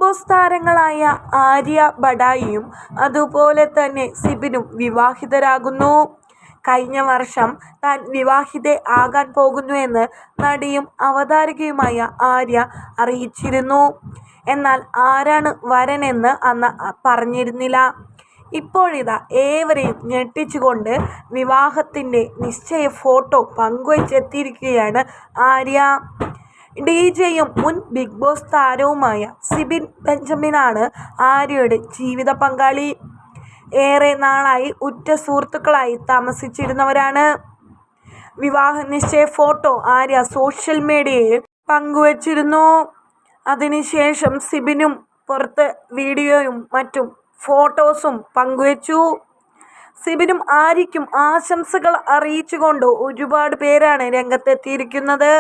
Boss താരങ്ങളായ ആര്യ ബഡായിയും അതുപോലെ തന്നെ സിബിനും വിവാഹിതരാകുന്നു. കഴിഞ്ഞ വർഷം താൻ വിവാഹിത ആകാൻ പോകുന്നുവെന്ന് നടിയും അവതാരകയുമായ ആര്യ അറിയിച്ചിരുന്നു. എന്നാൽ ആരാണ് വരനെന്ന് അന്ന് പറഞ്ഞിരുന്നില്ല. ഇപ്പോഴിതാ ഏവരെയും ഞെട്ടിച്ചുകൊണ്ട് വിവാഹത്തിൻ്റെ നിശ്ചയ ഫോട്ടോ പങ്കുവച്ചെത്തിയിരിക്കുകയാണ് ആര്യ. ഡിജെയും മുൻ ബിഗ് ബോസ് താരവുമായ സിബിൻ ബെഞ്ചമിനാണ് ആര്യയുടെ ജീവിത പങ്കാളി. ഏറെ നാളായി ഉറ്റ സുഹൃത്തുക്കളായി താമസിച്ചിരുന്നവരാണ്. വിവാഹ നിശ്ചയ ഫോട്ടോ ആര്യ സോഷ്യൽ മീഡിയയിൽ പങ്കുവച്ചിരുന്നു. അതിനുശേഷം സിബിനും പുറത്ത് വീഡിയോയും മറ്റും ഫോട്ടോസും പങ്കുവച്ചു. സിബിനും ആര്യയ്ക്കും ആശംസകൾ അറിയിച്ചുകൊണ്ട് ഒരുപാട് പേരാണ് രംഗത്തെത്തിയിരിക്കുന്നത്.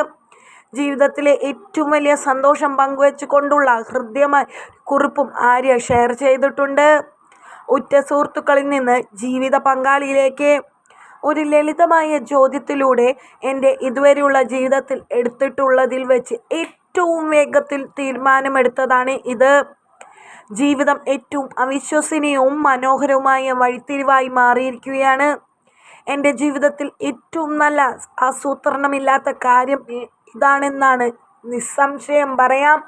ജീവിതത്തിലെ ഏറ്റവും വലിയ സന്തോഷം പങ്കുവച്ചുകൊണ്ടുള്ള ഹൃദ്യമായ കുറിപ്പും ആര്യ ഷെയർ ചെയ്തിട്ടുണ്ട്. ഉറ്റ സുഹൃത്തുക്കളിൽ നിന്ന് ജീവിത പങ്കാളിയിലേക്ക്. ഒരു ലളിതമായ ചോദ്യത്തിലൂടെ എൻ്റെ ഇതുവരെയുള്ള ജീവിതത്തിൽ എടുത്തിട്ടുള്ളതിൽ വെച്ച് ഏറ്റവും വേഗത്തിൽ തീരുമാനമെടുത്തതാണ് ഇത്. ജീവിതം ഏറ്റവും അവിശ്വസനീയവും മനോഹരവുമായ വഴിത്തിരിവായി മാറിയിരിക്കുകയാണ്. എൻ്റെ ജീവിതത്തിൽ ഏറ്റവും നല്ല ആസൂത്രണമില്ലാത്ത കാര്യം ഇതാണെന്നാണ് നിസ്സംശയം പറയാം.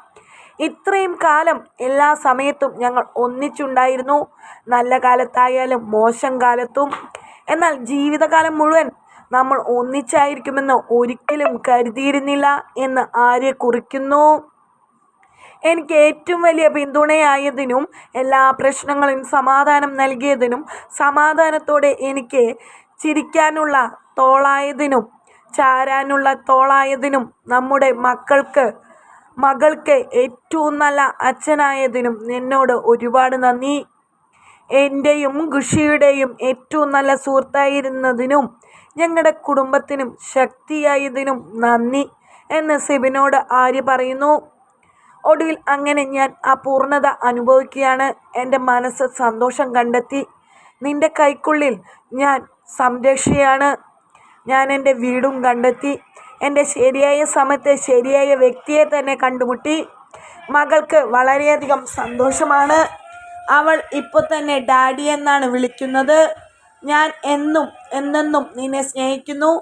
ഇത്രയും കാലം എല്ലാ സമയത്തും ഞങ്ങൾ ഒന്നിച്ചുണ്ടായിരുന്നു, നല്ല കാലത്തായാലും മോശം കാലത്തും. എന്നാൽ ജീവിതകാലം മുഴുവൻ നമ്മൾ ഒന്നിച്ചായിരിക്കുമെന്ന് ഒരിക്കലും കരുതിയിരുന്നില്ല എന്ന് ആര്യ കുറിക്കുന്നു. എനിക്ക് ഏറ്റവും വലിയ പിന്തുണയായതിനും എല്ലാ പ്രശ്നങ്ങളിലും സമാധാനം നൽകിയതിനും സമാധാനത്തോടെ എനിക്ക് ചിരിക്കാനുള്ള തോളായതിനും ചാരാനുള്ള തോളായതിനും നമ്മുടെ മകൾക്ക് ഏറ്റവും നല്ല അച്ഛനായതിനും നിന്നോട് ഒരുപാട് നന്ദി. എൻ്റെയും ഖുഷിയുടെയും ഏറ്റവും നല്ല സുഹൃത്തായിരുന്നതിനും ഞങ്ങളുടെ കുടുംബത്തിനും ശക്തിയായതിനും നന്ദി എന്ന് സിബിനോട് ആര്യ പറയുന്നു. ഒടുവിൽ അങ്ങനെ ഞാൻ അപൂർണത അനുഭവിക്കുകയാണ്. എൻ്റെ മനസ്സ് സന്തോഷം കണ്ടെത്തി. നിന്റെ കൈക്കുള്ളിൽ ഞാൻ സംരക്ഷയാണ്. ഞാൻ എൻ്റെ വീടും കണ്ടെത്തി. എൻ്റെ ശരിയായ സമയത്ത് ശരിയായ വ്യക്തിയെ തന്നെ കണ്ടുമുട്ടി. മകൾക്ക് വളരെയധികം സന്തോഷമാണ്. അവൾ ഇപ്പോൾ തന്നെ ഡാഡി എന്നാണ് വിളിക്കുന്നത്. ഞാൻ എന്നെന്നും നിന്നെ സ്നേഹിക്കുന്നു.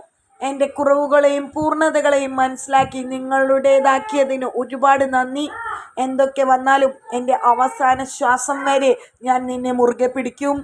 എൻ്റെ കുറവുകളെയും പൂർണ്ണതകളെയും മനസ്സിലാക്കി നിങ്ങളുടേതാക്കിയതിന് ഒരുപാട് നന്ദി. എന്തൊക്കെ വന്നാലും എൻ്റെ അവസാന ശ്വാസം വരെ ഞാൻ നിന്നെ മുറുകെ പിടിക്കും.